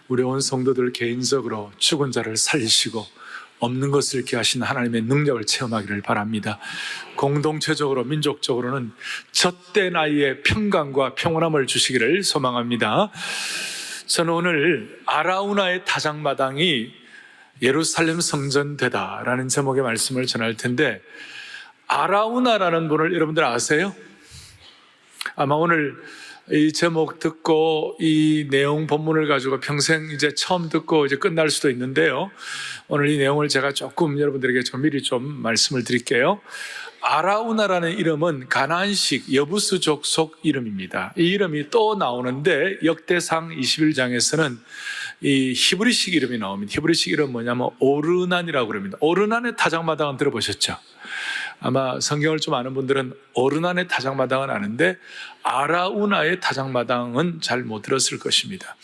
우리 온 성도들 개인적으로 죽은 자를 살리시고 없는 것을 이렇게 하신 하나님의 능력을 체험하기를 바랍니다. 공동체적으로 민족적으로는 젖된 아이의 평강과 평온함을 주시기를 소망합니다. 저는 오늘 아라우나의 타작마당이 예루살렘 성전되다라는 제목의 말씀을 전할 텐데, 아라우나라는 분을 여러분들 아세요? 아마 오늘 이 제목 듣고 이 내용 본문을 가지고 평생 이제 처음 듣고 이제 끝날 수도 있는데요. 오늘 이 내용을 제가 조금 여러분들에게 좀 미리 좀 말씀을 드릴게요. 아라우나라는 이름은 가나안식 여부스족 속 이름입니다. 이 이름이 또 나오는데 역대상 21장에서는 이 히브리식 이름이 나옵니다. 히브리식 이름은 뭐냐면 오르난이라고 그럽니다. 오르난의 타작마당은 들어보셨죠? 아마 성경을 좀 아는 분들은 오르난의 타작마당은 아는데 아라우나의 타작마당은 잘 못 들었을 것입니다.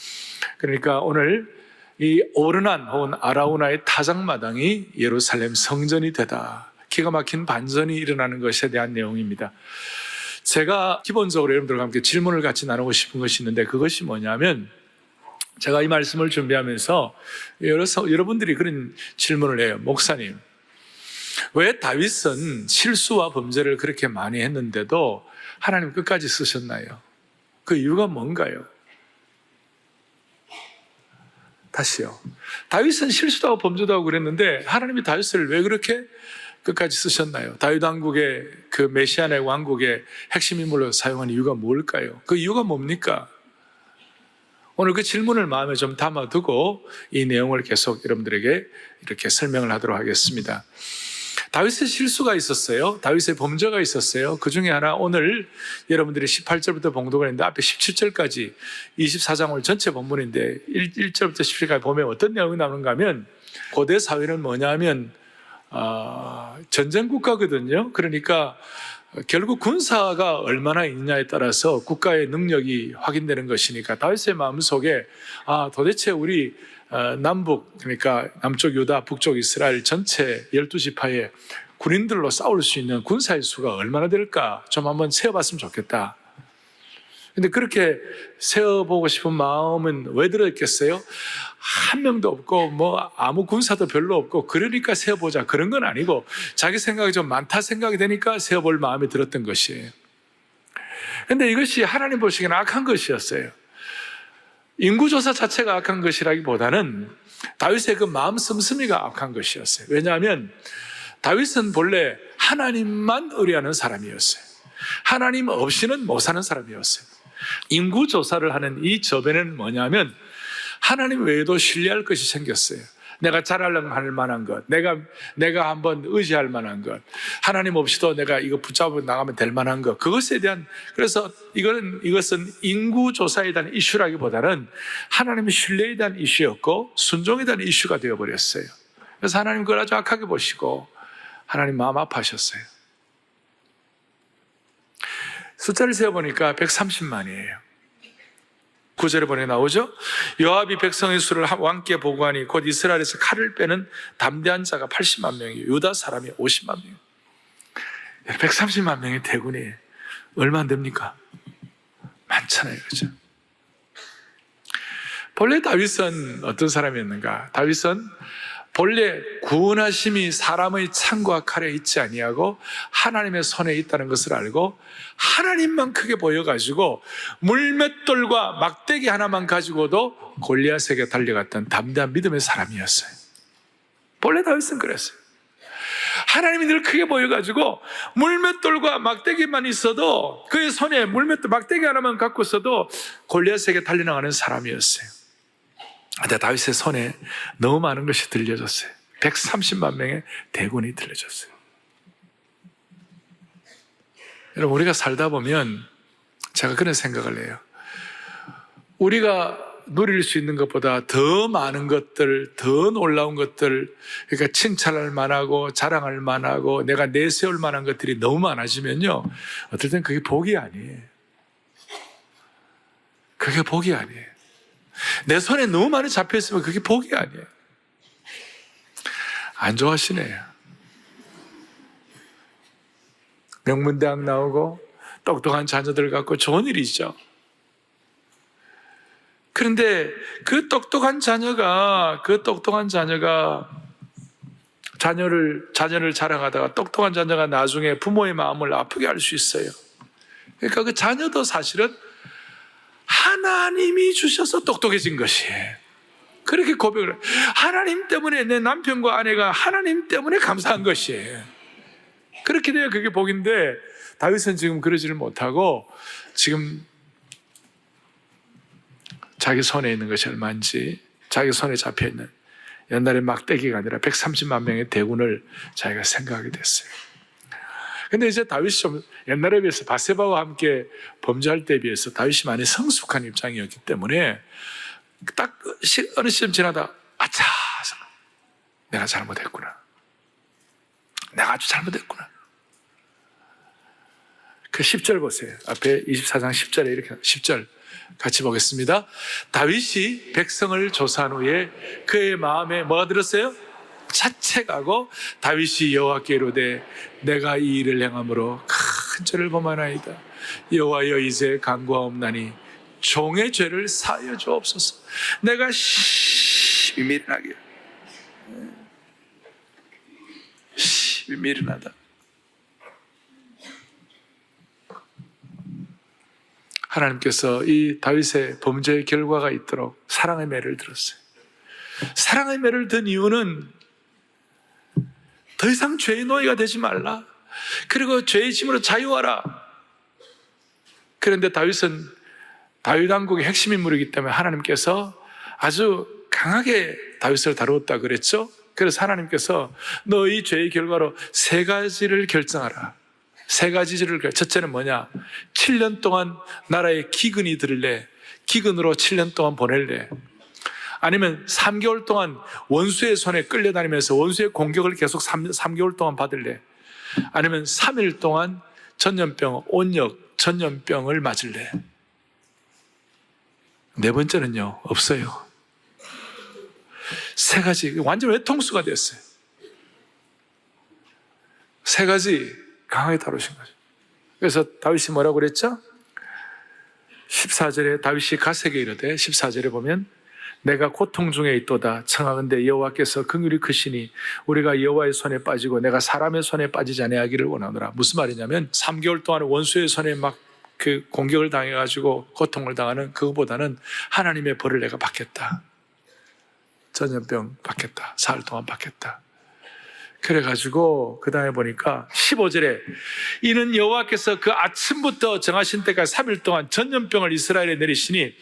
그러니까 오늘 이 오르난 혹은 아라우나의 타작마당이 예루살렘 성전이 되다, 기가 막힌 반전이 일어나는 것에 대한 내용입니다. 제가 기본적으로 여러분들과 함께 질문을 같이 나누고 싶은 것이 있는데, 그것이 뭐냐면, 제가 이 말씀을 준비하면서 여러분들이 그런 질문을 해요. 목사님, 왜 다윗은 실수와 범죄를 그렇게 많이 했는데도 하나님 끝까지 쓰셨나요? 그 이유가 뭔가요? 다시요. 다윗은 실수도 하고 범죄도 하고 그랬는데 하나님이 다윗을 왜 그렇게 끝까지 쓰셨나요? 다윗 왕국의 그 메시아의 왕국의 핵심 인물로 사용한 이유가 뭘까요? 그 이유가 뭡니까? 오늘 그 질문을 마음에 좀 담아두고 이 내용을 계속 여러분들에게 이렇게 설명을 하도록 하겠습니다. 다윗의 실수가 있었어요. 다윗의 범죄가 있었어요. 그 중에 하나, 오늘 여러분들이 18절부터 봉독을 했는데 앞에 17절까지 24장을 전체 본문인데 1절부터 17절까지 보면 어떤 내용이 나오는가 하면, 고대 사회는 뭐냐면 전쟁 국가거든요. 그러니까 결국 군사가 얼마나 있느냐에 따라서 국가의 능력이 확인되는 것이니까, 다윗의 마음속에 도대체 우리 남북, 그러니까 남쪽 유다, 북쪽 이스라엘 전체 12지파의 군인들로 싸울 수 있는 군사의 수가 얼마나 될까 좀 한번 세어봤으면 좋겠다. 근데 그렇게 세어보고 싶은 마음은 왜 들었겠어요? 한 명도 없고 뭐 아무 군사도 별로 없고 그러니까 세어보자, 그런 건 아니고 자기 생각이 좀 많다 생각이 되니까 세어볼 마음이 들었던 것이에요. 근데 이것이 하나님 보시기에는 악한 것이었어요. 인구조사 자체가 악한 것이라기보다는 다윗의 그 마음 씀씀이가 악한 것이었어요. 왜냐하면 다윗은 본래 하나님만 의뢰하는 사람이었어요. 하나님 없이는 못 사는 사람이었어요. 인구조사를 하는 이 저변에는 뭐냐면 하나님 외에도 신뢰할 것이 생겼어요. 내가 잘할 만한 것, 내가 한번 의지할 만한 것, 하나님 없이도 내가 이거 붙잡고 나가면 될 만한 것, 그것에 대한, 그래서 이것은 인구조사에 대한 이슈라기보다는 하나님의 신뢰에 대한 이슈였고 순종에 대한 이슈가 되어버렸어요. 그래서 하나님 그걸 아주 악하게 보시고 하나님 마음 아파하셨어요. 숫자를 세어보니까 130만이에요. 9절에 보내 나오죠. 요압이 백성의 수를 왕께 보고하니 곧 이스라엘에서 칼을 빼는 담대한 자가 80만 명이에요. 유다 사람이 50만 명. 130만 명의 대군이 얼마 안 됩니까? 많잖아요, 그렇죠? 본래 다윗은 어떤 사람이었는가? 다윗은 본래 구원하심이 사람의 창과 칼에 있지 아니하고 하나님의 손에 있다는 것을 알고 하나님만 크게 보여가지고 물맷돌과 막대기 하나만 가지고도 골리앗에게 달려갔던 담대한 믿음의 사람이었어요. 본래 다윗은 그랬어요. 하나님이 늘 크게 보여가지고 물맷돌과 막대기만 있어도, 그의 손에 물맷돌 막대기 하나만 갖고 있어도 골리앗에게 달려나가는 사람이었어요. 근데 다윗의 손에 너무 많은 것이 들려졌어요. 130만 명의 대군이 들려졌어요. 여러분, 우리가 살다 보면 제가 그런 생각을 해요. 우리가 누릴 수 있는 것보다 더 많은 것들, 더 놀라운 것들, 그러니까 칭찬할 만하고 자랑할 만하고 내가 내세울 만한 것들이 너무 많아지면요, 어떨 땐 그게 복이 아니에요. 그게 복이 아니에요. 내 손에 너무 많이 잡혀있으면 그게 복이 아니에요. 안 좋아하시네요. 명문대학 나오고 똑똑한 자녀들 갖고 좋은 일이죠. 그런데 그 똑똑한 자녀가 자녀를 자랑하다가 똑똑한 자녀가 나중에 부모의 마음을 아프게 할 수 있어요. 그러니까 그 자녀도 사실은 하나님이 주셔서 똑똑해진 것이에요. 그렇게 고백을 해요. 하나님 때문에, 내 남편과 아내가 하나님 때문에 감사한 것이에요. 그렇게 돼야 그게 복인데, 다윗은 지금 그러지를 못하고 지금 자기 손에 있는 것이 얼마인지, 자기 손에 잡혀있는 옛날에 막대기가 아니라 130만 명의 대군을 자기가 생각하게 됐어요. 근데 이제 다윗이 좀 옛날에 비해서 바세바와 함께 범죄할 때에 비해서 다윗이 많이 성숙한 입장이었기 때문에 딱 어느 시점 지나다 아차, 내가 잘못했구나, 내가 아주 잘못했구나. 그 10절 보세요. 앞에 24장 10절에 이렇게 10절 같이 보겠습니다. 다윗이 백성을 조사한 후에 그의 마음에 뭐가 들었어요? 자책하고 다윗이 여호와께 이르되 내가 이 일을 행함으로 큰 죄를 범하나이다. 여호와여 이제 간구하옵나니 종의 죄를 사하여 주옵소서. 내가 심히 미련하게 심히 미련하다. 하나님께서 이 다윗의 범죄의 결과가 있도록 사랑의 매를 들었어요. 사랑의 매를 든 이유는 더 이상 죄의 노예가 되지 말라. 그리고 죄의 짐으로 자유하라. 그런데 다윗은 다윗 왕국의 핵심 인물이기 때문에 하나님께서 아주 강하게 다윗을 다루었다 그랬죠. 그래서 하나님께서 너희 죄의 결과로 세 가지를 결정하라. 세 가지를. 첫째는 뭐냐? 7년 동안 나라에 기근이 들을래? 기근으로 7년 동안 보낼래? 아니면 3개월 동안 원수의 손에 끌려다니면서 원수의 공격을 계속 3개월 동안 받을래? 아니면 3일 동안 전염병, 온역, 전염병을 맞을래? 네 번째는요, 없어요. 세 가지, 완전 외통수가 됐어요. 세 가지 강하게 다루신 거죠. 그래서 다윗이 뭐라고 그랬죠? 14절에 다윗이 갓에게 이르되 14절에 보면 내가 고통 중에 있도다 청하건대 여호와께서 긍휼이 크시니 우리가 여호와의 손에 빠지고 내가 사람의 손에 빠지지 아니하기를 원하노라. 무슨 말이냐면 3개월 동안 원수의 손에 막 그 공격을 당해가지고 고통을 당하는 그거보다는 하나님의 벌을 내가 받겠다. 전염병 받겠다. 사흘 동안 받겠다. 그래가지고 그 다음에 보니까 15절에 이는 여호와께서 그 아침부터 정하신 때까지 3일 동안 전염병을 이스라엘에 내리시니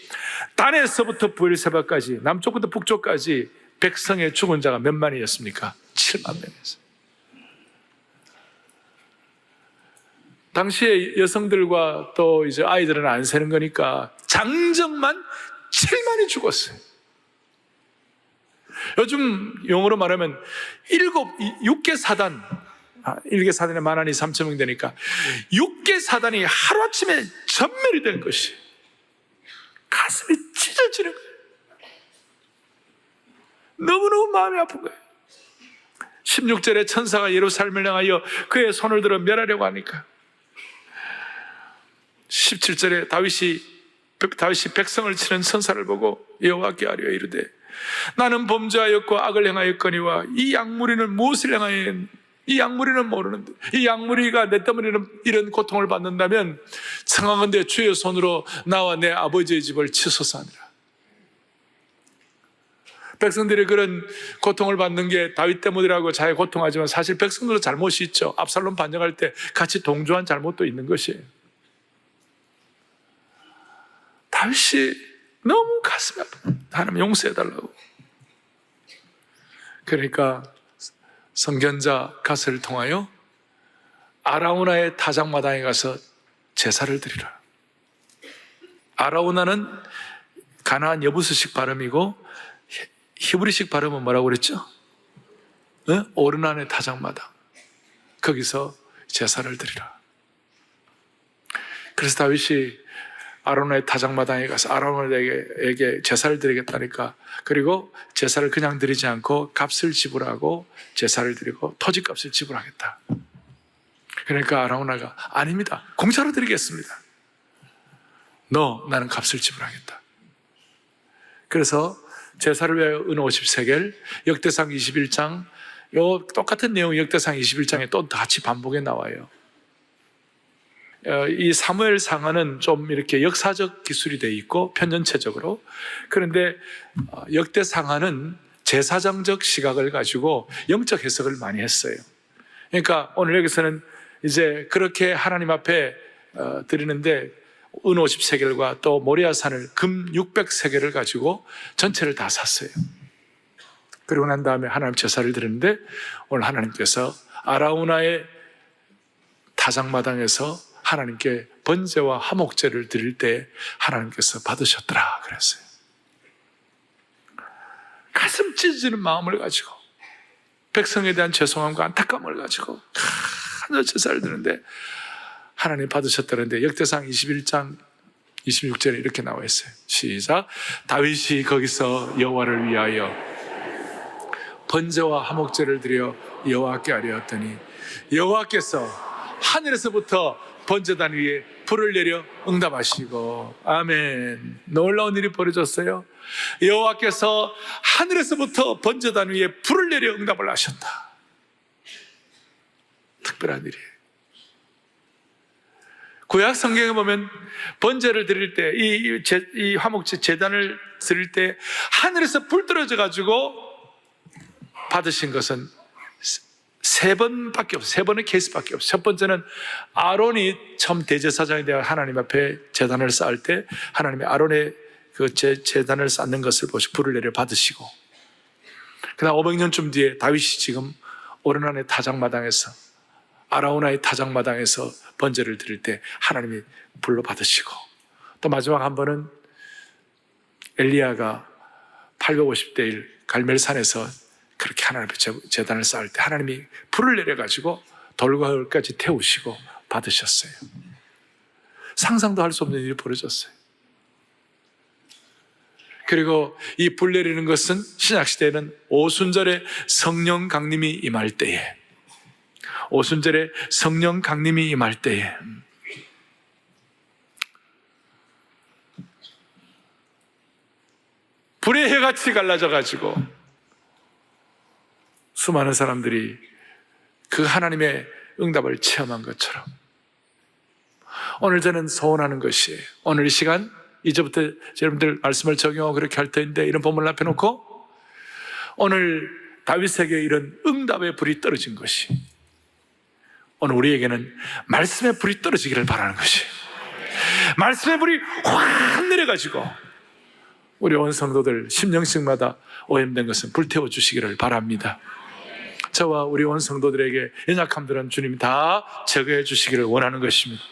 단에서부터 브엘세바까지 남쪽부터 북쪽까지 백성의 죽은 자가 몇 만이었습니까? 7만 명이었어요. 당시에 여성들과 또 이제 아이들은 안 세는 거니까 장정만 7만이 죽었어요. 요즘 용어로 말하면 6개 사단, 1개 사단에 10,000이 3,000명 되니까 6개 사단이 하루아침에 전멸이 된 것이 가슴이 찢어지는 거예요. 너무너무 마음이 아픈 거예요. 16절에 천사가 예루살렘을 향하여 그의 손을 들어 멸하려고 하니까 17절에 다윗이 백성을 치는 천사를 보고 여호와께 아뢰어 이르되 나는 범죄하였고 악을 행하였거니와 이 약무리는 무엇을 행하여 이 약무리는 모르는데 이 약무리가 내 때문에 이런 고통을 받는다면 청하건대 주의 손으로 나와 내 아버지의 집을 치소서 하니라. 백성들이 그런 고통을 받는 게 다윗 때문이라고 자기 고통하지만 사실 백성들도 잘못이 있죠. 압살롬 반역할 때 같이 동조한 잘못도 있는 것이에요. 다윗이 너무 가슴이 아파요. 하나님 용서해달라고. 그러니까 선견자 갓을 통하여 아라우나의 타작마당에 가서 제사를 드리라. 아라우나는 가나안 여부수식 발음이고 히브리식 발음은 뭐라고 그랬죠? 오르난의 타작마당. 거기서 제사를 드리라. 그래서 다윗이 아론의 타작마당에 가서 아론에게 제사를 드리겠다니까, 그리고 제사를 그냥 드리지 않고 값을 지불하고 제사를 드리고 토지값을 지불하겠다. 그러니까 아론아가 아닙니다, 공짜로 드리겠습니다. 나는 값을 지불하겠다. 그래서 제사를 위하여 은 50세겔, 역대상 21장, 요 똑같은 내용이 역대상 21장에 또 같이 반복해 나와요. 이 사무엘 상하는 좀 이렇게 역사적 기술이 돼 있고 편전체적으로, 그런데 역대 상하는 제사장적 시각을 가지고 영적 해석을 많이 했어요. 그러니까 오늘 여기서는 이제 그렇게 하나님 앞에 드리는데 은 50세겔과 또 모리아산을 금 600세겔을 가지고 전체를 다 샀어요. 그리고 난 다음에 하나님 제사를 드리는데 오늘 하나님께서 아라우나의 타작마당에서 하나님께 번제와 화목제를 드릴 때 하나님께서 받으셨더라 그랬어요. 가슴 찢어지는 마음을 가지고, 백성에 대한 죄송함과 안타까움을 가지고 하늘 제사를 드리는데 하나님 받으셨다는데 역대상 21장 26절에 이렇게 나와 있어요. 시작. 다윗이 거기서 여호와를 위하여 번제와 화목제를 드려 여호와께 아뢰었더니 여호와께서 하늘에서부터 번제단 위에 불을 내려 응답하시고, 아멘. 놀라운 일이 벌어졌어요. 여호와께서 하늘에서부터 번제단 위에 불을 내려 응답을 하셨다. 특별한 일이에요. 구약 성경에 보면 번제를 드릴 때, 이 화목제 제단을 드릴 때 하늘에서 불 떨어져 가지고 받으신 것은 세 번밖에 없어요. 세 번의 케이스밖에 없어요. 첫 번째는 아론이 처음 대제사장이 되어 하나님 앞에 제단을 쌓을 때 하나님이 아론의 그 제단을 쌓는 것을 보시고 불을 내려 받으시고, 그 다음 500년쯤 뒤에 다윗이 지금 오르난의 타작마당에서, 아라우나의 타작마당에서 번제를 드릴 때 하나님이 불로 받으시고, 또 마지막 한 번은 엘리야가 850대 1 갈멜산에서 그렇게 하나님 앞에 제단을 쌓을 때 하나님이 불을 내려가지고 돌과 흙까지 태우시고 받으셨어요. 상상도 할 수 없는 일이 벌어졌어요. 그리고 이 불 내리는 것은 신약시대에는 오순절에 성령 강림이 임할 때에, 오순절에 성령 강림이 임할 때에 불의 해같이 갈라져가지고 수많은 사람들이 그 하나님의 응답을 체험한 것처럼 오늘 저는 소원하는 것이에요. 오늘 이 시간 이제부터 여러분들 말씀을 적용하고 그렇게 할 터인데 이런 본문을 앞에 놓고 오늘 다윗에게 이런 응답의 불이 떨어진 것이 오늘 우리에게는 말씀의 불이 떨어지기를 바라는 것이에요. 말씀의 불이 확 내려가지고 우리 온 성도들 심령씩마다 오염된 것은 불태워 주시기를 바랍니다. 저와 우리 온 성도들에게 연약함들은 주님이 다 제거해 주시기를 원하는 것입니다.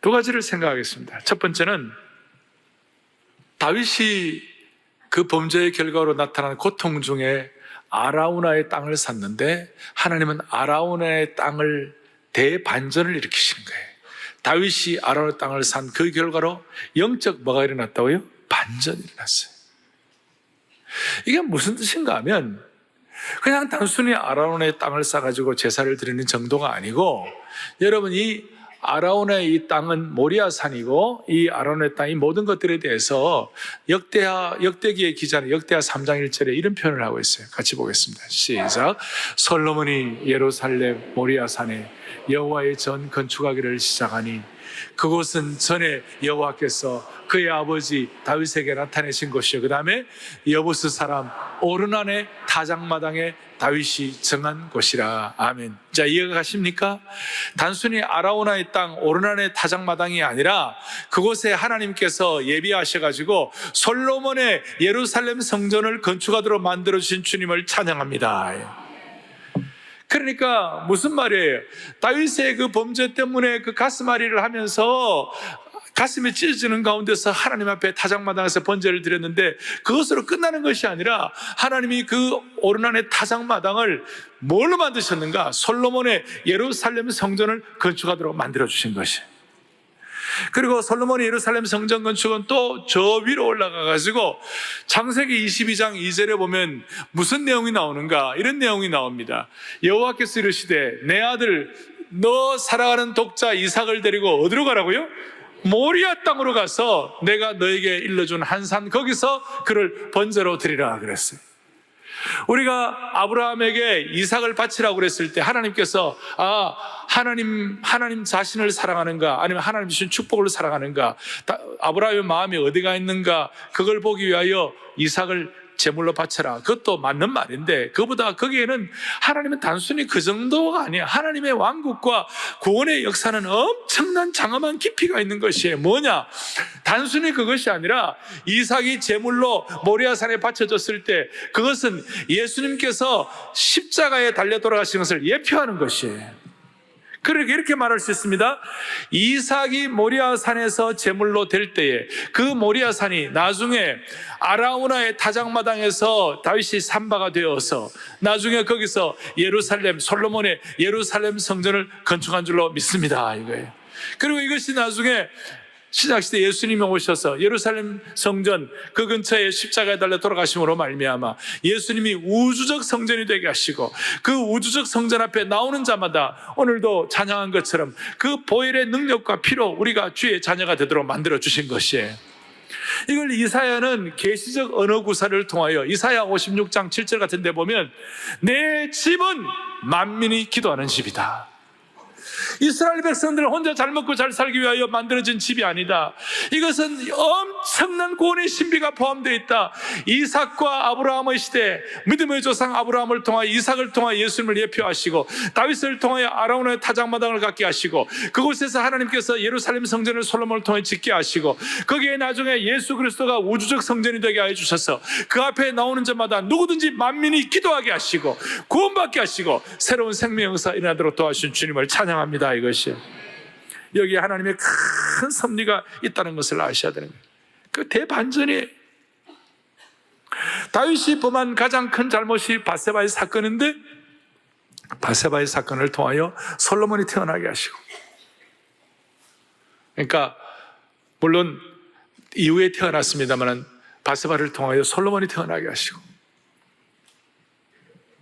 두 가지를 생각하겠습니다. 첫 번째는 다윗이 그 범죄의 결과로 나타난 고통 중에 아라우나의 땅을 샀는데 하나님은 아라우나의 땅을 대반전을 일으키시는 거예요. 다윗이 아라우나의 땅을 산 그 결과로 영적 뭐가 일어났다고요? 반전이 일어났어요. 이게 무슨 뜻인가 하면 그냥 단순히 아라우나의 땅을 싸가지고 제사를 드리는 정도가 아니고, 여러분 이 아라우나의 이 땅은 모리아산이고 이 아라우나의 땅이 모든 것들에 대해서 역대기의 기자는 역대하 3장 1절에 이런 표현을 하고 있어요. 같이 보겠습니다. 시작. 솔로몬이 예루살렘 모리아산에 여호와의 전 건축하기를 시작하니 그곳은 전에 여호와께서 그의 아버지 다윗에게 나타내신 곳이요, 그 다음에 여부스 사람 오르난의 타작마당에 다윗이 정한 곳이라. 아멘. 자, 이해가 가십니까? 단순히 아라우나의 땅 오르난의 타작마당이 아니라 그곳에 하나님께서 예비하셔가지고 솔로몬의 예루살렘 성전을 건축하도록 만들어주신 주님을 찬양합니다. 그러니까 무슨 말이에요? 다윗의 그 범죄 때문에 그 가슴앓이를 하면서 가슴이 찢어지는 가운데서 하나님 앞에 타작마당에서 번제를 드렸는데 그것으로 끝나는 것이 아니라 하나님이 그 오르난의 타작마당을 뭘로 만드셨는가? 솔로몬의 예루살렘 성전을 건축하도록 만들어주신 것이에요. 그리고 솔로몬의 예루살렘 성전 건축은 또 저 위로 올라가가지고 창세기 22장 2절에 보면 무슨 내용이 나오는가? 이런 내용이 나옵니다. 여호와께서 이르시되 내 아들 너 사랑하는 독자 이삭을 데리고 어디로 가라고요? 모리아 땅으로 가서 내가 너에게 일러준 한 산 거기서 그를 번제로 드리라 그랬어요. 우리가 아브라함에게 이삭을 바치라고 그랬을 때 하나님께서 하나님 자신을 사랑하는가 아니면 하나님 주신 축복을 사랑하는가, 아브라함의 마음이 어디가 있는가, 그걸 보기 위하여 이삭을 제물로 바쳐라. 그것도 맞는 말인데, 그보다 거기에는 하나님은 단순히 그 정도가 아니야. 하나님의 왕국과 구원의 역사는 엄청난 장엄한 깊이가 있는 것이에요. 뭐냐? 단순히 그것이 아니라 이삭이 제물로 모리아산에 바쳐졌을 때 그것은 예수님께서 십자가에 달려 돌아가신 것을 예표하는 것이에요. 그렇게 이렇게 말할 수 있습니다. 이삭이 모리아산에서 제물로 될 때에 그 모리아산이 나중에 아라우나의 타작마당에서 다윗이 삼바가 되어서 나중에 거기서 솔로몬의 예루살렘 성전을 건축한 줄로 믿습니다. 이거예요. 그리고 이것이 나중에 신약시대 예수님이 오셔서 예루살렘 성전 그 근처에 십자가에 달려 돌아가심으로 말미암아 예수님이 우주적 성전이 되게 하시고, 그 우주적 성전 앞에 나오는 자마다 오늘도 찬양한 것처럼 그 보혈의 능력과 피로 우리가 주의 자녀가 되도록 만들어 주신 것이에요. 이걸 이사야는 계시적 언어 구사를 통하여 이사야 56장 7절 같은 데 보면 내 집은 만민이 기도하는 집이다. 이스라엘 백성들 혼자 잘 먹고 잘 살기 위하여 만들어진 집이 아니다. 이것은 엄청난 구원의 신비가 포함되어 있다. 이삭과 아브라함의 시대, 믿음의 조상 아브라함을 통하여 이삭을 통하여 예수님을 예표하시고, 다윗을 통하여 아라운의 타작마당을 갖게 하시고, 그곳에서 하나님께서 예루살렘 성전을 솔로몬을 통해 짓게 하시고, 거기에 나중에 예수 그리스도가 우주적 성전이 되게 하여 주셔서 그 앞에 나오는 자마다 누구든지 만민이 기도하게 하시고 구원받게 하시고 새로운 생명의 역사 일어나도록 도와주신 주님을 찬양합니다. 이것이 여기에 하나님의 큰 섭리가 있다는 것을 아셔야 되는 거예요. 그 대반전이에요. 다윗이 범한 가장 큰 잘못이 밧세바의 사건인데, 밧세바의 사건을 통하여 솔로몬이 태어나게 하시고, 그러니까 물론 이후에 태어났습니다만 밧세바를 통하여 솔로몬이 태어나게 하시고,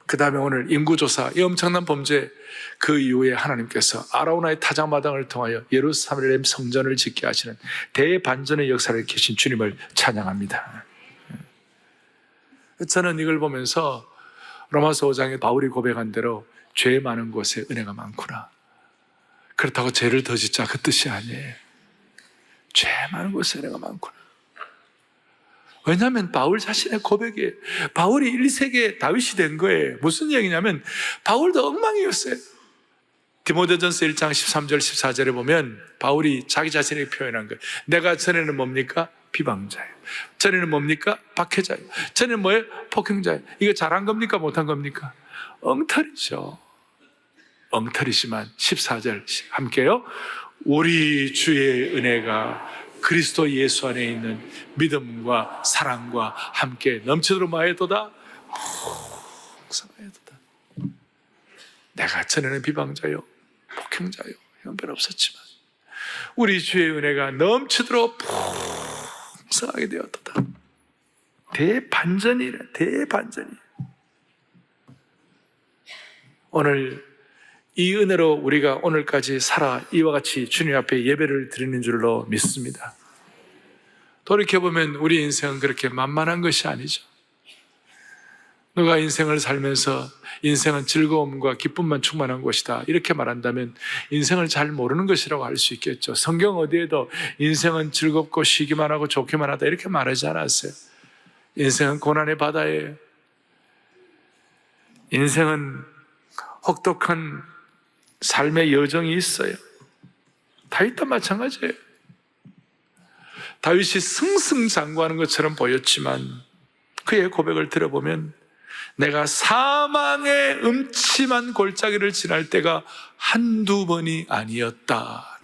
그 다음에 오늘 인구조사, 이 엄청난 범죄, 그 이후에 하나님께서 아라우나의 타작마당을 통하여 예루살렘 성전을 짓게 하시는 대반전의 역사를 계신 주님을 찬양합니다. 저는 이걸 보면서 로마서 5장에 바울이 고백한 대로 죄 많은 곳에 은혜가 많구나. 그렇다고 죄를 더 짓자 그 뜻이 아니에요. 죄 많은 곳에 은혜가 많구나. 왜냐하면 바울 자신의 고백이에요. 바울이 1세기에 다윗이 된 거예요. 무슨 얘기냐면 바울도 엉망이었어요. 디모데전서 1장 13절 14절에 보면 바울이 자기 자신에게 표현한 거예요. 내가 전에는 뭡니까? 비방자예요. 전에는 뭡니까? 박해자예요. 전에는 뭐예요? 폭행자예요. 이거 잘한 겁니까? 못한 겁니까? 엉터리죠. 엉터리지만 14절 함께요. 우리 주의 은혜가 그리스도 예수 안에 있는 믿음과 사랑과 함께 넘치도록 마에도다 풍성하여도다. 내가 전에는 비방자요 폭행자요 형편없었지만 우리 주의 은혜가 넘치도록 풍성하게 되었도다. 대반전이래. 대반전이. 오늘 이 은혜로 우리가 오늘까지 살아 이와 같이 주님 앞에 예배를 드리는 줄로 믿습니다. 돌이켜보면 우리 인생은 그렇게 만만한 것이 아니죠. 누가 인생을 살면서 인생은 즐거움과 기쁨만 충만한 것이다 이렇게 말한다면 인생을 잘 모르는 것이라고 할 수 있겠죠. 성경 어디에도 인생은 즐겁고 쉬기만 하고 좋기만 하다 이렇게 말하지 않았어요. 인생은 고난의 바다예요. 인생은 혹독한 삶의 여정이 있어요. 다윗도 마찬가지예요. 다윗이 승승장구하는 것처럼 보였지만 그의 고백을 들어보면 내가 사망의 음침한 골짜기를 지날 때가 한두 번이 아니었다.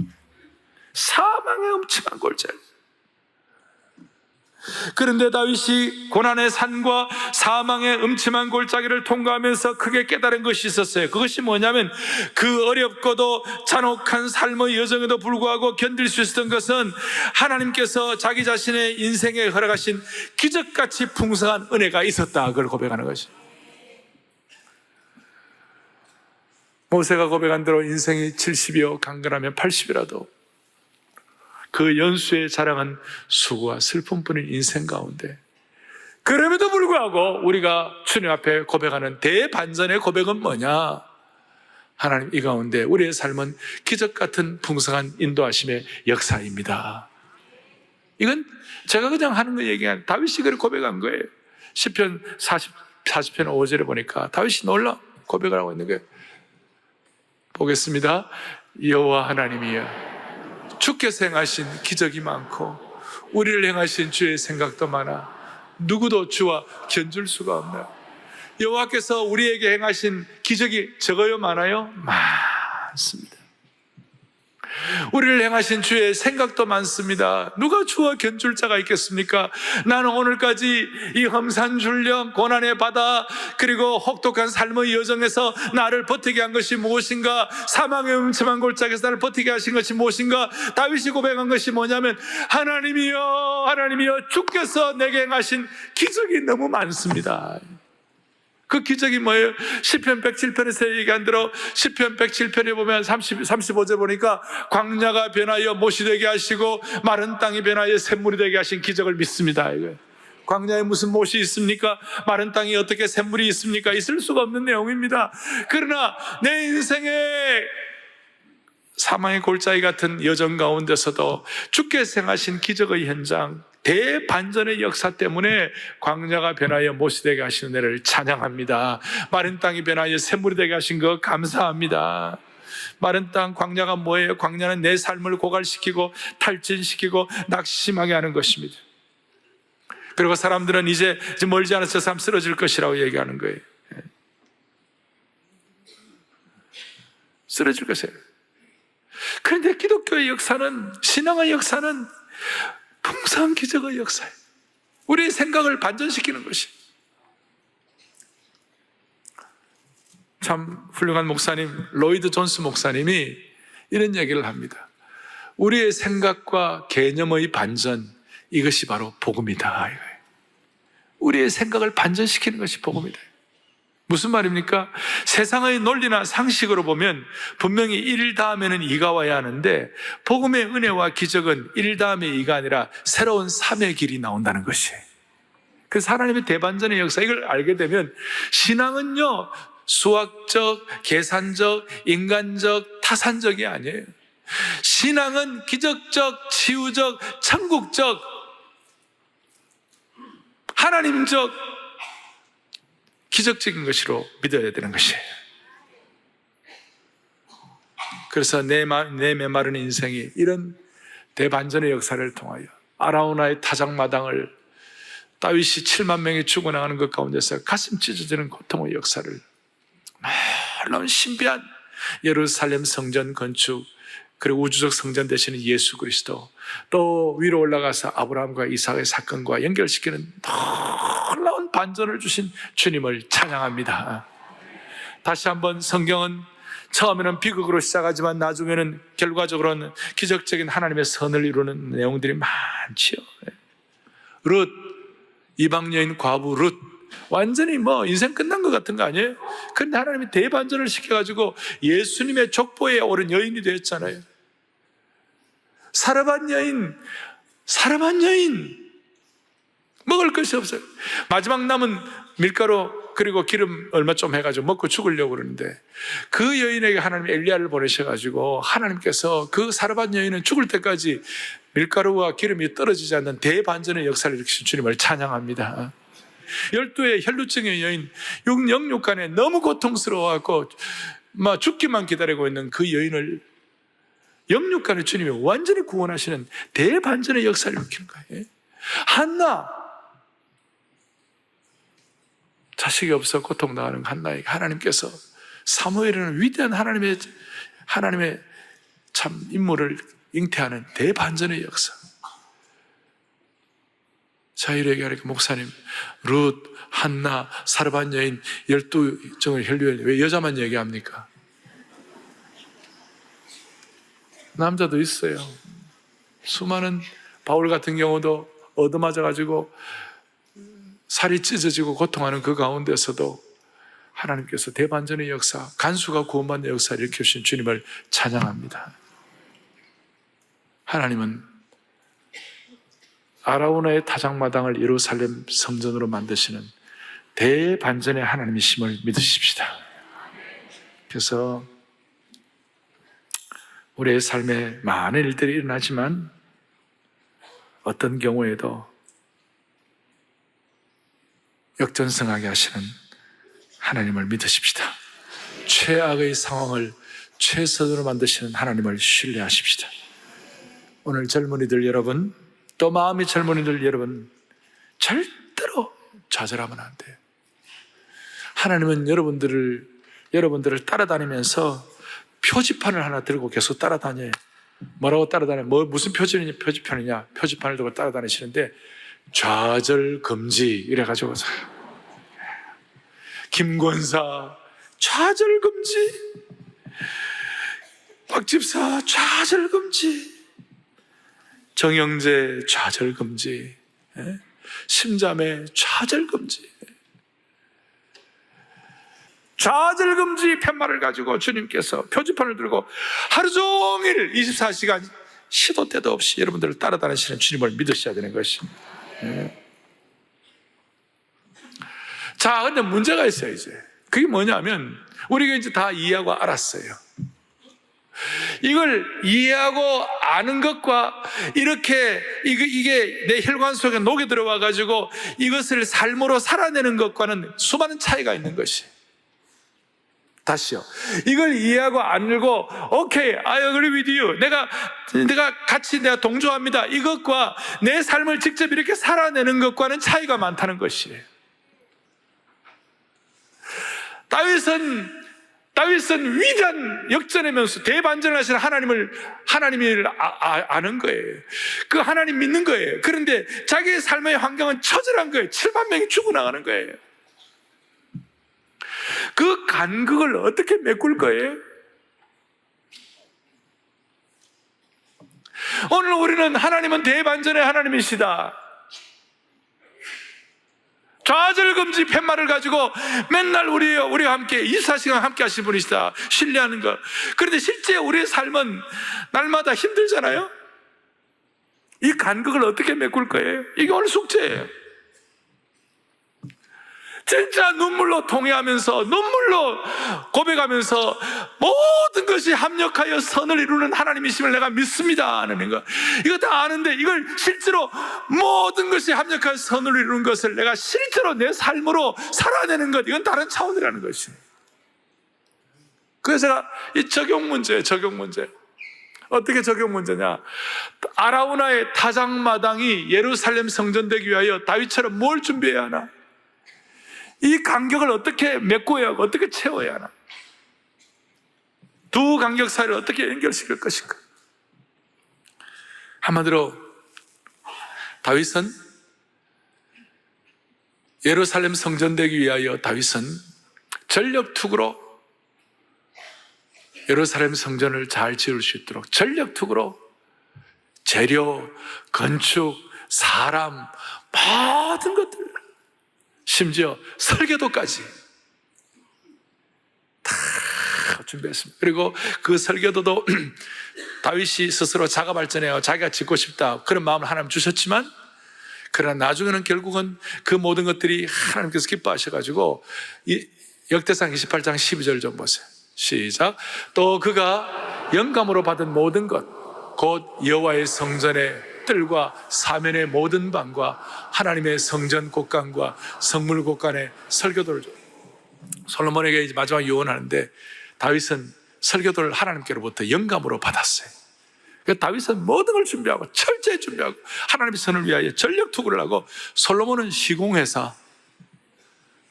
사망의 음침한 골짜기. 그런데 다윗이 고난의 산과 사망의 음침한 골짜기를 통과하면서 크게 깨달은 것이 있었어요. 그것이 뭐냐면 그 어렵고도 잔혹한 삶의 여정에도 불구하고 견딜 수 있었던 것은 하나님께서 자기 자신의 인생에 허락하신 기적같이 풍성한 은혜가 있었다. 그걸 고백하는 것이. 모세가 고백한 대로 인생이 70이요 강건하면 80이라도 그 연수의 자랑은 수고와 슬픔뿐인 인생 가운데, 그럼에도 불구하고 우리가 주님 앞에 고백하는 대반전의 고백은 뭐냐? 하나님, 이 가운데 우리의 삶은 기적 같은 풍성한 인도하심의 역사입니다. 이건 제가 그냥 하는 거 얘기한, 다윗이 그렇게 고백한 거예요. 시편 40편 5절에 보니까 다윗이 놀라 고백을 하고 있는 거예요. 보겠습니다. 여호와 하나님이여, 주께서 행하신 기적이 많고 우리를 행하신 주의 생각도 많아 누구도 주와 견줄 수가 없나요? 여호와께서 우리에게 행하신 기적이 적어요, 많아요? 많습니다. 우리를 행하신 주의 생각도 많습니다. 누가 주와 견줄 자가 있겠습니까? 나는 오늘까지 이 험산줄령, 고난의 바다, 그리고 혹독한 삶의 여정에서 나를 버티게 한 것이 무엇인가? 사망의 음침한 골짜기에서 나를 버티게 하신 것이 무엇인가? 다윗이 고백한 것이 뭐냐면, 하나님이여, 하나님이여, 주께서 내게 행하신 기적이 너무 많습니다. 그 기적이 뭐예요? 시편 107편에서 얘기한 대로 시편 107편에 보면 35절 보니까 광야가 변하여 못이 되게 하시고 마른 땅이 변하여 샘물이 되게 하신 기적을 믿습니다. 이거. 광야에 무슨 못이 있습니까? 마른 땅이 어떻게 샘물이 있습니까? 있을 수가 없는 내용입니다. 그러나 내 인생에 사망의 골짜기 같은 여정 가운데서도 주께서 행하신 기적의 현장, 대반전의 역사 때문에 광야가 변하여 못이 되게 하시는 은혜를 찬양합니다. 마른 땅이 변하여 샘물이 되게 하신 거 감사합니다. 마른 땅, 광야가 뭐예요? 광야는 내 삶을 고갈시키고 탈진시키고 낙심하게 하는 것입니다. 그리고 사람들은 이제 멀지 않아서 저 사람 쓰러질 것이라고 얘기하는 거예요. 쓰러질 것이에요. 그런데 기독교의 역사는, 신앙의 역사는 풍성한 기적의 역사예요. 우리의 생각을 반전시키는 것이. 참 훌륭한 목사님, 로이드 존스 목사님이 이런 얘기를 합니다. 우리의 생각과 개념의 반전, 이것이 바로 복음이다. 우리의 생각을 반전시키는 것이 복음이다. 무슨 말입니까? 세상의 논리나 상식으로 보면 분명히 1 다음에는 2가 와야 하는데, 복음의 은혜와 기적은 1 다음에 2가 아니라 새로운 3의 길이 나온다는 것이에요. 그래서 하나님의 대반전의 역사, 이걸 알게 되면 신앙은요, 수학적, 계산적, 인간적, 타산적이 아니에요. 신앙은 기적적, 치유적, 천국적, 하나님적, 기적적인 것으로 믿어야 되는 것이에요. 그래서 내 메마른 인생이 이런 대반전의 역사를 통하여 아라우나의 타작마당을, 다윗이 7만 명이 죽어나가는 것 가운데서 가슴 찢어지는 고통의 역사를, 놀라운 신비한 예루살렘 성전 건축, 그리고 우주적 성전 되시는 예수 그리스도, 또 위로 올라가서 아브라함과 이삭의 사건과 연결시키는 놀라운 반전을 주신 주님을 찬양합니다. 다시 한번, 성경은 처음에는 비극으로 시작하지만 나중에는 결과적으로는 기적적인 하나님의 선을 이루는 내용들이 많지요. 룻, 이방 여인 과부 룻, 완전히 인생 끝난 것 같은 거 아니에요? 그런데 하나님이 대반전을 시켜가지고 예수님의 족보에 오른 여인이 되었잖아요. 사르밧 여인, 먹을 것이 없어요. 마지막 남은 밀가루 그리고 기름 얼마 좀 해가지고 먹고 죽으려고 그러는데, 그 여인에게 하나님이 엘리야를 보내셔가지고 하나님께서 그 사르밧 여인은 죽을 때까지 밀가루와 기름이 떨어지지 않는 대반전의 역사를 일으키신 주님을 찬양합니다. 12의 혈루증의 여인, 영육간에 너무 고통스러워하고 죽기만 기다리고 있는 그 여인을 영육간에 주님이 완전히 구원하시는 대반전의 역사를 일으키는 거예요. 한나, 자식이 없어 고통당하는 한나에게 하나님께서 사무엘이라는 위대한 하나님의 참 인물을 잉태하는 대반전의 역사. 자, 이렇게 하니까 목사님, 룻, 한나, 사르밧 여인, 12정의 혈류엘, 왜 여자만 얘기합니까? 남자도 있어요. 수많은, 바울 같은 경우도 얻어맞아가지고 살이 찢어지고 고통하는 그 가운데서도 하나님께서 대반전의 역사, 간수가 구원받는 역사를 일으키신 주님을 찬양합니다. 하나님은 아라우나의 타작마당을 예루살렘 성전으로 만드시는 대반전의 하나님이심을 믿으십시다. 그래서 우리의 삶에 많은 일들이 일어나지만 어떤 경우에도 역전승하게 하시는 하나님을 믿으십시다. 최악의 상황을 최선으로 만드시는 하나님을 신뢰하십시다. 오늘 젊은이들 여러분, 또 마음의 젊은이들 여러분, 절대로 좌절하면 안 돼요. 하나님은 여러분들을 따라다니면서 표지판을 하나 들고 계속 따라다녀요. 뭐라고 따라다녀요? 무슨 표지판이냐? 표지판을 들고 따라다니시는데 좌절금지 이래가지고 김권사 좌절금지, 박집사 좌절금지, 정영재 좌절금지, 심자매 좌절금지, 좌절금지 팻말을 가지고 주님께서 표지판을 들고 하루 종일 24시간 시도 때도 없이 여러분들을 따라다니시는 주님을 믿으셔야 되는 것입니다. 자, 근데 문제가 있어요. 이제 그게 뭐냐면 우리가 이제 다 이해하고 알았어요. 이걸 이해하고 아는 것과 이렇게 이게 내 혈관 속에 녹여 들어와 가지고 이것을 삶으로 살아내는 것과는 수많은 차이가 있는 것이. 다시요. 이걸 이해하고 안 읽고 오케이, I agree with you. 내가 같이 동조합니다. 이것과 내 삶을 직접 이렇게 살아내는 것과는 차이가 많다는 것이에요. 다윗은 위대한 역전하면서 대반전을 하시는 하나님을 아는 거예요. 그 하나님 믿는 거예요. 그런데 자기의 삶의 환경은 처절한 거예요. 7만 명이 죽어나가는 거예요. 그 간극을 어떻게 메꿀 거예요? 오늘 우리는 하나님은 대반전의 하나님이시다. 좌절금지 팻말을 가지고 맨날 우리와 함께 24시간 함께 하시는 분이시다. 신뢰하는 것. 그런데 실제 우리의 삶은 날마다 힘들잖아요. 이 간극을 어떻게 메꿀 거예요? 이게 오늘 숙제예요. 진짜 눈물로 통회하면서 눈물로 고백하면서 모든 것이 합력하여 선을 이루는 하나님이심을 내가 믿습니다 하는 거. 이거 다 아는데 이걸 실제로 모든 것이 합력하여 선을 이루는 것을 내가 실제로 내 삶으로 살아내는 것, 이건 다른 차원이라는 것이에요. 그래서 제가 이 적용 문제. 어떻게 적용 문제냐? 아라우나의 타작마당이 예루살렘 성전 되기 위하여 다윗처럼 뭘 준비해야 하나? 이 간격을 어떻게 메꿔야 하고 어떻게 채워야 하나? 두 간격 사이를 어떻게 연결시킬 것인가? 한마디로 다윗은 예루살렘 성전 되기 위하여 다윗은 전력투구로 예루살렘 성전을 잘 지을 수 있도록 전력투구로 재료, 건축, 사람, 모든 것들, 심지어 설교도까지 다 준비했습니다. 그리고 그 설교도도 다윗이 스스로 자가 발전해요. 자기가 짓고 싶다 그런 마음을 하나님 주셨지만, 그러나 나중에는 결국은 그 모든 것들이 하나님께서 기뻐하셔가지고 역대상 28장 12절 좀 보세요. 시작. 또 그가 영감으로 받은 모든 것, 곧 여호와의 성전의 뜰과 사면의 모든 방과 하나님의 성전 곳간과 성물 곳간의 설교도를 줘. 솔로몬에게 이제 마지막 유언하는데 다윗은 설교도를 하나님께로부터 영감으로 받았어요. 그래서 다윗은 모든 걸 준비하고 철저히 준비하고 하나님의 선을 위하여 전력투구를 하고, 솔로몬은 시공회사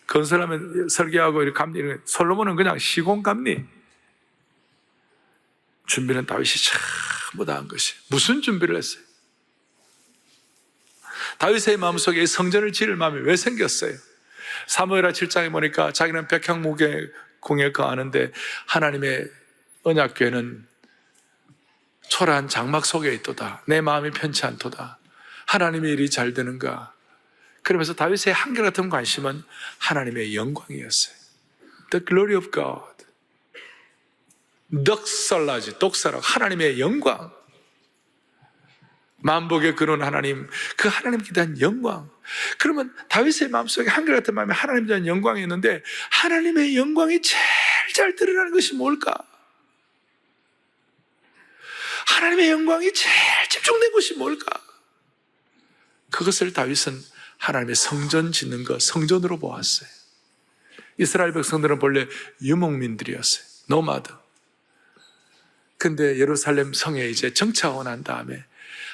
건설하면 설계하고 이렇게 감리, 솔로몬은 그냥 시공감리. 준비는 다윗이 전부 다 한 것이. 무슨 준비를 했어요? 다윗의 마음속에 성전을 지을 마음이 왜 생겼어요? 사무엘하 7장에 보니까 자기는 백향목에 공에 거하는데 하나님의 언약궤는 초라한 장막 속에 있도다. 내 마음이 편치 않도다. 하나님의 일이 잘 되는가? 그러면서 다윗의 한결같은 관심은 하나님의 영광이었어요. The glory of God. 독설라지, 독설하고 하나님의 영광. 만복의 근원 하나님, 그 하나님께 대한 영광. 그러면 다윗의 마음속에 한결같은 마음에 하나님에 대한 영광이 있는데, 하나님의 영광이 제일 잘 드러나는 것이 뭘까? 하나님의 영광이 제일 집중된 것이 뭘까? 그것을 다윗은 하나님의 성전 짓는 것, 성전으로 보았어요. 이스라엘 백성들은 본래 유목민들이었어요. 노마드. 근데 예루살렘 성에 이제 정착하고 난 다음에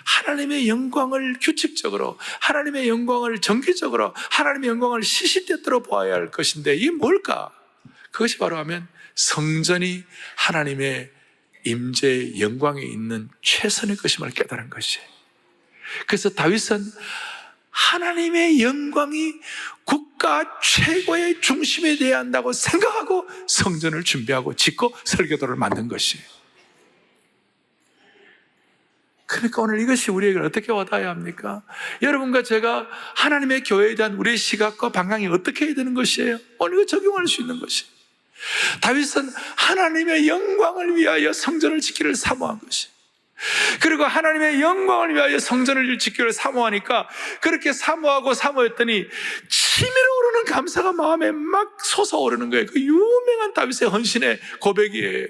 하나님의 영광을 규칙적으로, 하나님의 영광을 정기적으로, 하나님의 영광을 시시때때로 보아야 할 것인데, 이게 뭘까? 그것이 바로 하면 성전이 하나님의 임재의 영광에 있는 최선의 것임을 깨달은 것이에요. 그래서 다윗은 하나님의 영광이 국가 최고의 중심에 되어야 한다고 생각하고 성전을 준비하고 짓고 설교도를 만든 것이에요. 그러니까 오늘 이것이 우리에게 어떻게 와닿아야 합니까? 여러분과 제가 하나님의 교회에 대한 우리의 시각과 방향이 어떻게 해야 되는 것이에요? 오늘 이거 적용할 수 있는 것이에요. 다윗은 하나님의 영광을 위하여 성전을 짓기를 사모한 것이에요. 그리고 하나님의 영광을 위하여 성전을 짓기를 사모하니까, 그렇게 사모하고 사모했더니 치밀어 오르는 감사가 마음에 막 솟아오르는 거예요. 그 유명한 다윗의 헌신의 고백이에요.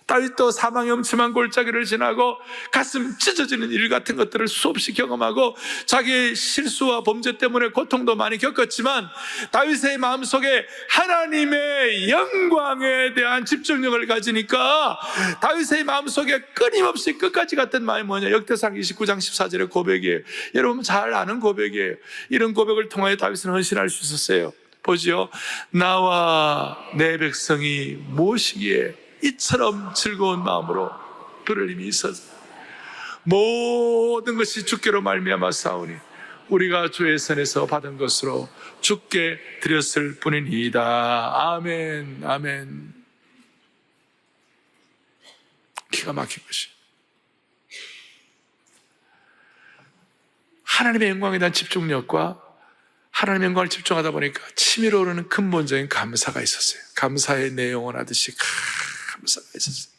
다윗도 사망의 엄침한 골짜기를 지나고 가슴 찢어지는 일 같은 것들을 수없이 경험하고 자기의 실수와 범죄 때문에 고통도 많이 겪었지만, 다윗의 마음속에 하나님의 영광에 대한 집중력을 가지니까 다윗의 마음속에 끊임없이 끝까지 갔던 마음이 뭐냐? 역대상 29장 14절의 고백이에요. 여러분 잘 아는 고백이에요. 이런 고백을 통하여 다윗은 헌신할 수 있었어요. 보지요. 나와 내 백성이 무엇이기에 이처럼 즐거운 마음으로 들을 힘이 있어서 모든 것이 주께로 말미암아 싸우니 우리가 주의 손에서 받은 것으로 주께 드렸을 뿐이니이다. 아멘, 아멘. 기가 막힌 것이, 하나님의 영광에 대한 집중력과 하나님의 영광을 집중하다 보니까 치밀어 오르는 근본적인 감사가 있었어요. 감사의 내용을 하듯이 감사가 있었어요.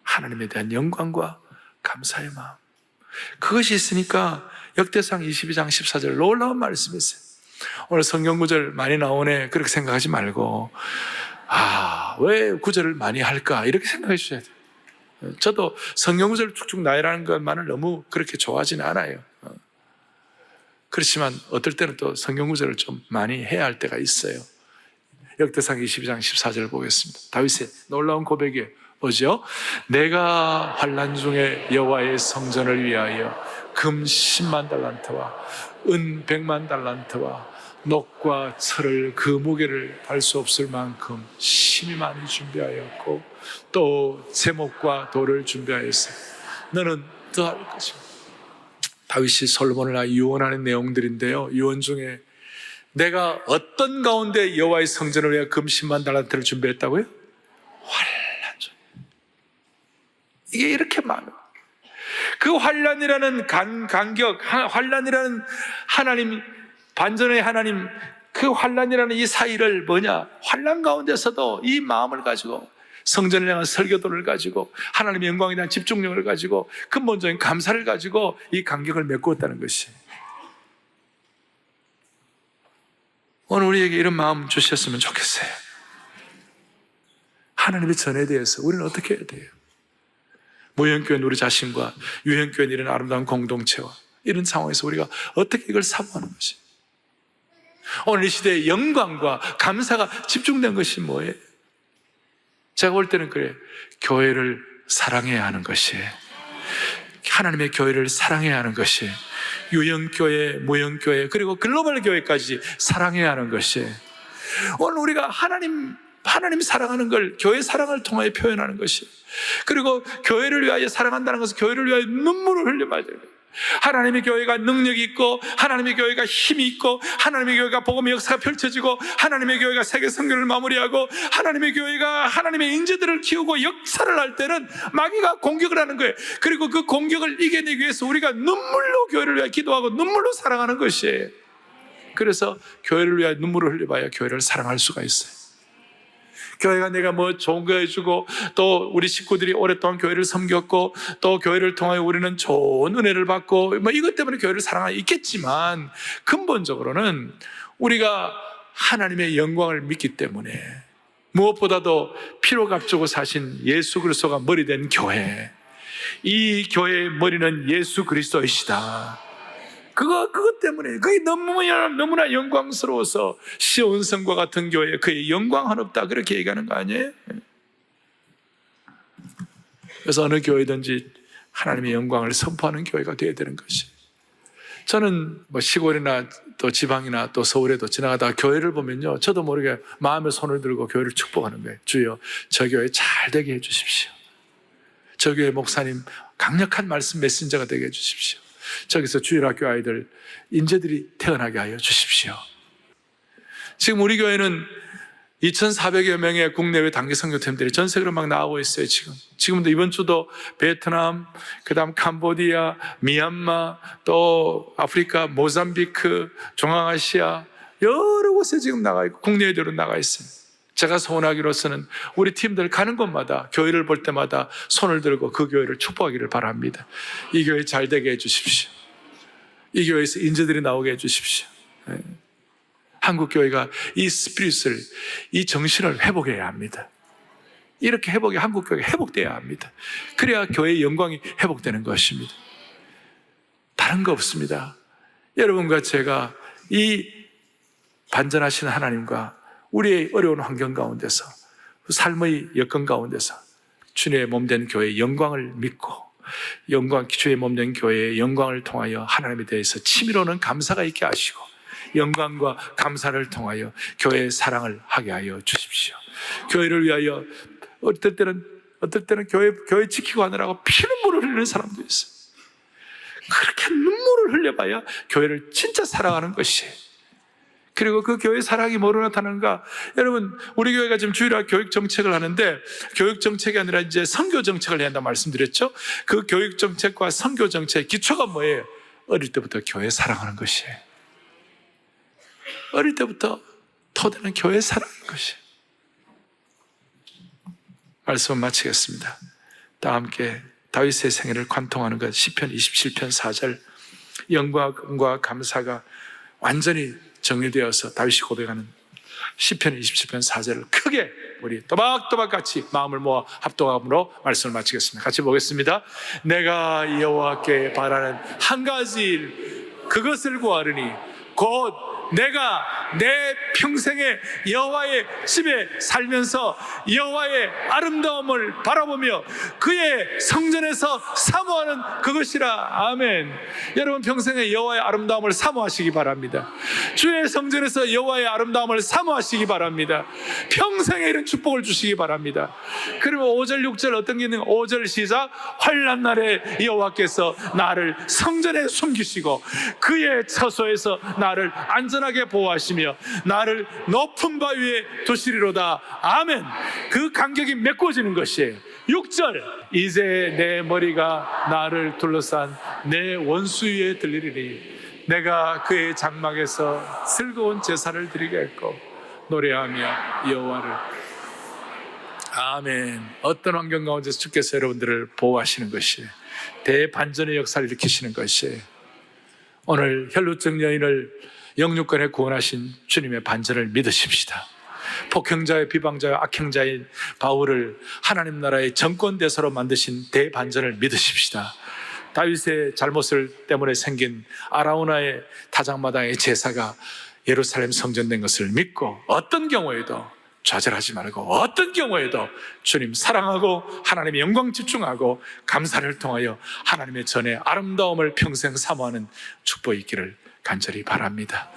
하나님에 대한 영광과 감사의 마음, 그것이 있으니까 역대상 22장 14절 놀라운 말씀이 있어요. 오늘 성경 구절 많이 나오네 그렇게 생각하지 말고, 왜 구절을 많이 할까 이렇게 생각해 주셔야 돼요. 저도 성경 구절을 쭉쭉 나열하는 것만을 너무 그렇게 좋아하지는 않아요. 그렇지만 어떨 때는 또 성경 구절을 좀 많이 해야 할 때가 있어요. 역대상 22장 14절을 보겠습니다. 다윗의 놀라운 고백이에요. 뭐죠? 내가 환난 중에 여호와의 성전을 위하여 금 10만 달란트와 은 100만 달란트와 녹과 철을 그 무게를 달 수 없을 만큼 심히 많이 준비하였고 또 제목과 돌을 준비하였어요. 너는 더할 것입니다. 다윗이 솔로몬을 유언하는 내용들인데요. 유언 중에 내가 어떤 가운데 여호와의 성전을 위해 금 10만 달란트를 준비했다고요? 환난 중에. 이게 이렇게 많아요. 그 환난이라는 간격, 환난이라는 하나님, 반전의 하나님, 그 환난이라는 이 사이를 뭐냐? 환난 가운데서도 이 마음을 가지고 성전을 향한 설교도를 가지고 하나님의 영광에 대한 집중력을 가지고 근본적인 감사를 가지고 이 간격을 메꾸었다는 것이, 오늘 우리에게 이런 마음 주셨으면 좋겠어요. 하나님의 전에 대해서 우리는 어떻게 해야 돼요? 모형교회는 우리 자신과 유형교회는 이런 아름다운 공동체와 이런 상황에서 우리가 어떻게 이걸 사모하는 것이, 오늘 이 시대의 영광과 감사가 집중된 것이 뭐예요? 제가 볼 때는 그래요. 교회를 사랑해야 하는 것이에요. 하나님의 교회를 사랑해야 하는 것이에요. 유형교회, 무형교회, 그리고 글로벌 교회까지 사랑해야 하는 것이에요. 오늘 우리가 하나님 사랑하는 걸 교회 사랑을 통하여 표현하는 것이에요. 그리고 교회를 위하여 사랑한다는 것은 교회를 위하여 눈물을 흘려봐야 돼요. 하나님의 교회가 능력이 있고 하나님의 교회가 힘이 있고 하나님의 교회가 복음의 역사가 펼쳐지고 하나님의 교회가 세계 선교를 마무리하고 하나님의 교회가 하나님의 인재들을 키우고 역사를 할 때는 마귀가 공격을 하는 거예요. 그리고 그 공격을 이겨내기 위해서 우리가 눈물로 교회를 위해 기도하고 눈물로 사랑하는 것이에요. 그래서 교회를 위해 눈물을 흘려봐야 교회를 사랑할 수가 있어요. 교회가 내가 뭐 좋은 거 해주고 또 우리 식구들이 오랫동안 교회를 섬겼고 또 교회를 통하여 우리는 좋은 은혜를 받고 뭐 이것 때문에 교회를 사랑하고 있겠지만 근본적으로는 우리가 하나님의 영광을 믿기 때문에 무엇보다도 피로 값주고 사신 예수 그리스도가 머리 된 교회, 이 교회의 머리는 예수 그리스도이시다. 그것 때문에 그게 너무나 영광스러워서 시온성과 같은 교회 그의 영광 한없다 그렇게 얘기하는 거 아니에요? 그래서 어느 교회든지 하나님의 영광을 선포하는 교회가 되어야 되는 것이. 저는 뭐 시골이나 또 지방이나 또 서울에도 지나가다가 교회를 보면요, 저도 모르게 마음에 손을 들고 교회를 축복하는 거예요. 주여, 저 교회 잘 되게 해주십시오. 저 교회 목사님 강력한 말씀 메신저가 되게 해주십시오. 저기서 주일학교 아이들 인재들이 태어나게 하여 주십시오. 지금 우리 교회는 2,400여 명의 국내외 단기 선교팀들이 전 세계로 막 나오고 있어요. 지금도 이번 주도 베트남, 그다음 캄보디아, 미얀마, 또 아프리카, 모잠비크, 중앙아시아 여러 곳에 지금 나가 있고 국내외대로 나가 있어요. 제가 소원하기로서는 우리 팀들 가는 곳마다 교회를 볼 때마다 손을 들고 그 교회를 축복하기를 바랍니다. 이 교회 잘 되게 해주십시오. 이 교회에서 인재들이 나오게 해주십시오. 한국교회가 이 스피릿을, 이 정신을 회복해야 합니다. 이렇게 한국교회가 회복돼야 합니다. 그래야 교회의 영광이 회복되는 것입니다. 다른 거 없습니다. 여러분과 제가 이 반전하시는 하나님과 우리의 어려운 환경 가운데서, 삶의 여건 가운데서 주님의 몸된 교회의 영광을 믿고 주의 몸된 교회의 영광을 통하여 하나님에 대해서 치밀어오는 감사가 있게 하시고 영광과 감사를 통하여 교회의 사랑을 하게 하여 주십시오. 교회를 위하여 어떨 때는 교회 지키고 하느라고 피눈물을 흘리는 사람도 있어요. 그렇게 눈물을 흘려봐야 교회를 진짜 사랑하는 것이에요. 그리고 그 교회 사랑이 뭐로 나타나는가? 여러분, 우리 교회가 지금 주일학 교육 정책을 하는데 교육 정책이 아니라 이제 선교 정책을 해야 한다고 말씀드렸죠. 그 교육 정책과 선교 정책의 기초가 뭐예요? 어릴 때부터 교회 사랑하는 것이에요. 어릴 때부터 토대는 교회 사랑하는 것이에요. 말씀을 마치겠습니다. 다 함께 다윗의 생애를 관통하는 것, 시편 27편 4절, 영광과 감사가 완전히 정리되어서 다윗이 고백하는 시편 27편 4절을 크게 우리 또박또박 같이 마음을 모아 합동함으로 말씀을 마치겠습니다. 같이 보겠습니다. 내가 여호와께 바라는 한 가지 일, 그것을 구하리니 곧 내가 내 평생에 여호와의 집에 살면서 여호와의 아름다움을 바라보며 그의 성전에서 사모하는 그것이라. 아멘. 여러분 평생에 여호와의 아름다움을 사모하시기 바랍니다. 주의 성전에서 여호와의 아름다움을 사모하시기 바랍니다. 평생에 이런 축복을 주시기 바랍니다. 그리고 5절 6절 어떤 게 있는 5절 시작. 환난 날에 여호와께서 나를 성전에 숨기시고 그의 처소에서 나를 안전하게 보호하시며 나를 높은 바 위에 두시리로다. 아멘. 그 간격이 메꿔지는 것이에요. 6절 이제 내 머리가 나를 둘러싼 내 원수 위에 들리리니 내가 그의 장막에서 즐거운 제사를 드리겠고 노래하며 여호와를. 아멘. 어떤 환경 가운데서 주께서 여러분들을 보호하시는 것이에요. 대반전의 역사를 일으키시는 것이에요. 오늘 혈루증 여인을 영육간에 구원하신 주님의 반전을 믿으십시다. 폭행자의 비방자의 악행자인 바울을 하나님 나라의 정권대사로 만드신 대반전을 믿으십시다. 다윗의 잘못을 때문에 생긴 아라우나의 타작마당의 제사가 예루살렘 성전된 것을 믿고 어떤 경우에도 좌절하지 말고 어떤 경우에도 주님 사랑하고 하나님의 영광 집중하고 감사를 통하여 하나님의 전에 아름다움을 평생 사모하는 축복이 있기를 간절히 바랍니다.